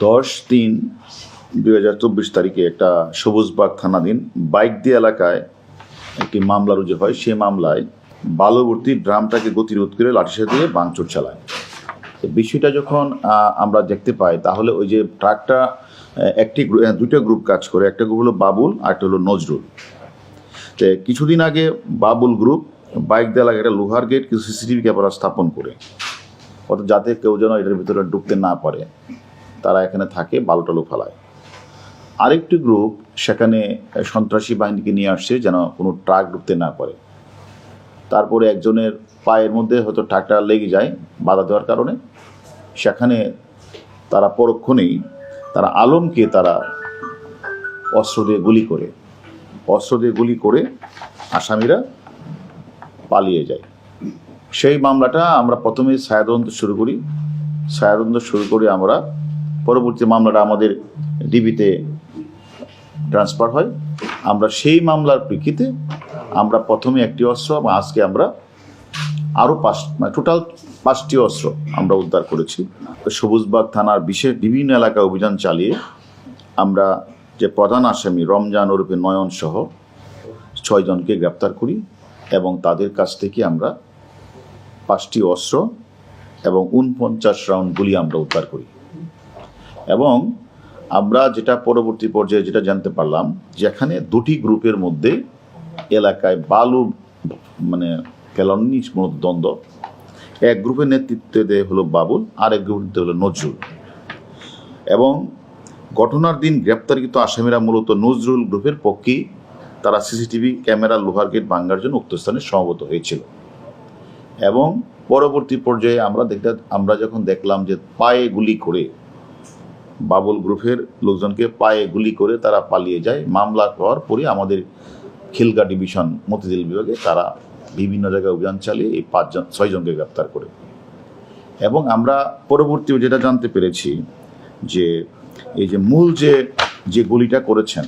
10/3/2024 তারিখে একটা সবুজবাগ থানাধীন বাইকদি এলাকায় একটি মামলা রুজু হয়। সেই মামলায় বালুভর্তি ড্রামটাকে গতিরোধ করে লাঠিসোঁটা দিয়ে ভাঙচুর চালায়। তো বিষয়টা যখন আমরা দেখতে পাই, তাহলে ওই যে ট্রাকটা দুইটা গ্রুপ কাজ করে, একটা গ্রুপ হলো বাবুল আর একটা হলো নজরুল। তো কিছুদিন আগে বাবুল গ্রুপ বাইকদি এলাকায় একটা লোহার গেট কিছু সিসিটিভি ক্যামেরা স্থাপন করে, অর্থাৎ যাতে কেউ যেন এটার ভিতরে ঢুকতে না পারে, তারা এখানে থাকে, বালুটালু ফেলায়। আরেকটি গ্রুপ সেখানে সন্ত্রাসী বাহিনীকে নিয়ে আসছে যেন কোনো ট্রাক ঢুকতে না পারে। তারপরে একজনের পায়ের মধ্যে হয়তো ট্রাকটা লেগে যায় বাধা দেওয়ার কারণে, সেখানে তারা পরক্ষণেই তারা আলমকে অস্ত্র দিয়ে গুলি করে আসামিরা পালিয়ে যায়। সেই মামলাটা আমরা প্রথমে ছায়াতদন্ত শুরু করি আমরা। পরবর্তী মামলাটা আমাদের ডিবিতে ট্রান্সফার হয়। আমরা সেই মামলার প্রেক্ষিতে আমরা প্রথমে একটি অস্ত্র এবং আজকে আমরা আরও টোটাল 5টি অস্ত্র আমরা উদ্ধার করেছি। সবুজবাগ থানার বিভিন্ন এলাকায় অভিযান চালিয়ে আমরা যে প্রধান আসামি রমজান ওরফে নয়ন সহ 6 জনকে গ্রেপ্তার করি এবং তাদের কাছ থেকে আমরা 5টি অস্ত্র এবং 49 রাউন্ড গুলি আমরা উদ্ধার করি। এবং আমরা যেটা পরবর্তী পর্যায়ে যেটা জানতে পারলাম, যেখানে দুটি গ্রুপের মধ্যে এলাকায় বালু ফেলানো নিয়ে দ্বন্দ্ব, এক গ্রুপের নেতৃত্বে দেয় হলো বাবুল, আর এক গ্রুপের নেতৃত্বে হলো নজরুল। এবং ঘটনার দিন গ্রেপ্তারকৃত আসামিরা মূলত নজরুল গ্রুপের পক্ষেই তারা সিসিটিভি ক্যামেরা লোহার গেট ভাঙার জন্য উক্ত স্থানে সমবেত হয়েছিল। এবং পরবর্তী পর্যায়ে আমরা যখন দেখলাম যে পায়ে গুলি করে বাবুল গ্রুপের লোকজনকে পায়ে গুলি করে তারা পালিয়ে যায়, মামলা হওয়ার পরে আমাদের খিলগা ডিভিশন মতিঝিল বিভাগে তারা বিভিন্ন জায়গায় অভিযান চালিয়ে এই 6 জনকে গ্রেপ্তার করে। এবং আমরা পরবর্তী যেটা জানতে পেরেছি যে এই যে মূল যে গুলিটা করেছেন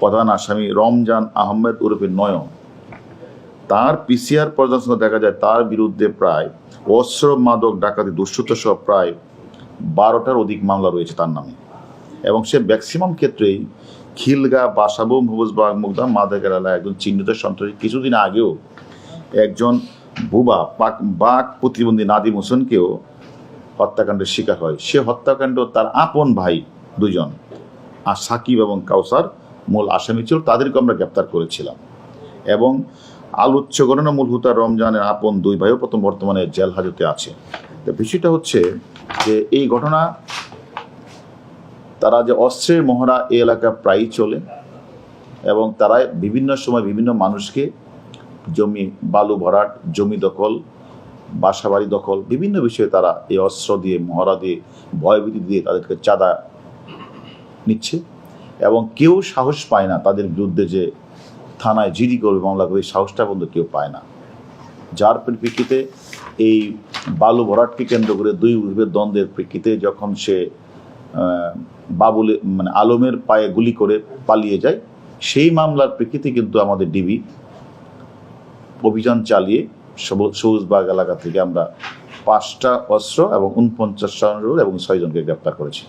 প্রধান আসামি রমজান আহমেদ ওরফে নয়ন, তার পিসিআর পর্যালোচনা দেখা যায় তার বিরুদ্ধে প্রায় অস্ত্র, মাদক, ডাকাতি, দুশ্চরিত্র সহ প্রায় 12টার অধিক মামলা রয়েছে তার নামে। এবং সে ম্যাক্সিমাম ক্ষেত্রেই খিলগা, বাসাবো, সবুজবাগ, মুগদা, মাদার এলাকায় একজন চিহ্নিত সন্ত্রাসী। কিছুদিন আগেও একজন বাক প্রতিবন্ধী নাদিম হোসেনকেও হত্যাকাণ্ডের শিকার হয়। সে হত্যাকাণ্ড তার আপন ভাই 2 জন আর সাকিব এবং কাউসার মূল আসামি ছিল, তাদেরকে আমরা গ্রেপ্তার করেছিলাম। এবং আলোচ্য ঘটনা মূল হুতা রমজানের আপন 2 ভাইও বর্তমানে জেল হাজতে আছে। তো বিষয়টা হচ্ছে যে এই ঘটনা, তারা যে অস্ত্রের মহড়া এই এলাকা প্রায়ই চলে এবং তারা বিভিন্ন সময় বিভিন্ন মানুষকে জমি বালু ভরাট, জমি দখল, বাসাবাড়ি দখল, বিভিন্ন বিষয়ে তারা এই অস্ত্র দিয়ে, মহড়া দিয়ে, ভয়ভীতি দিয়ে তাদেরকে চাঁদা নিচ্ছে। এবং কেউ সাহস পায় না তাদের বিরুদ্ধে যে থানায় জিডি করবে, মামলা করবে, সাহসটা পর্যন্ত কেউ পায় না। যার পরিপ্রেক্ষিতে এই বালু ভরাটকে কেন্দ্র করে 2 গ্রুপের দ্বন্দ্বের প্রেক্ষিতে যখন সে আলমের পায়ে গুলি করে পালিয়ে যায়, সেই মামলার প্রেক্ষিতে কিন্তু আমাদের ডিবি অভিযান চালিয়ে সবুজবাগ এলাকা থেকে আমরা 5টা অস্ত্র এবং 49 রাউন্ড এবং 6 জনকে গ্রেপ্তার করেছি।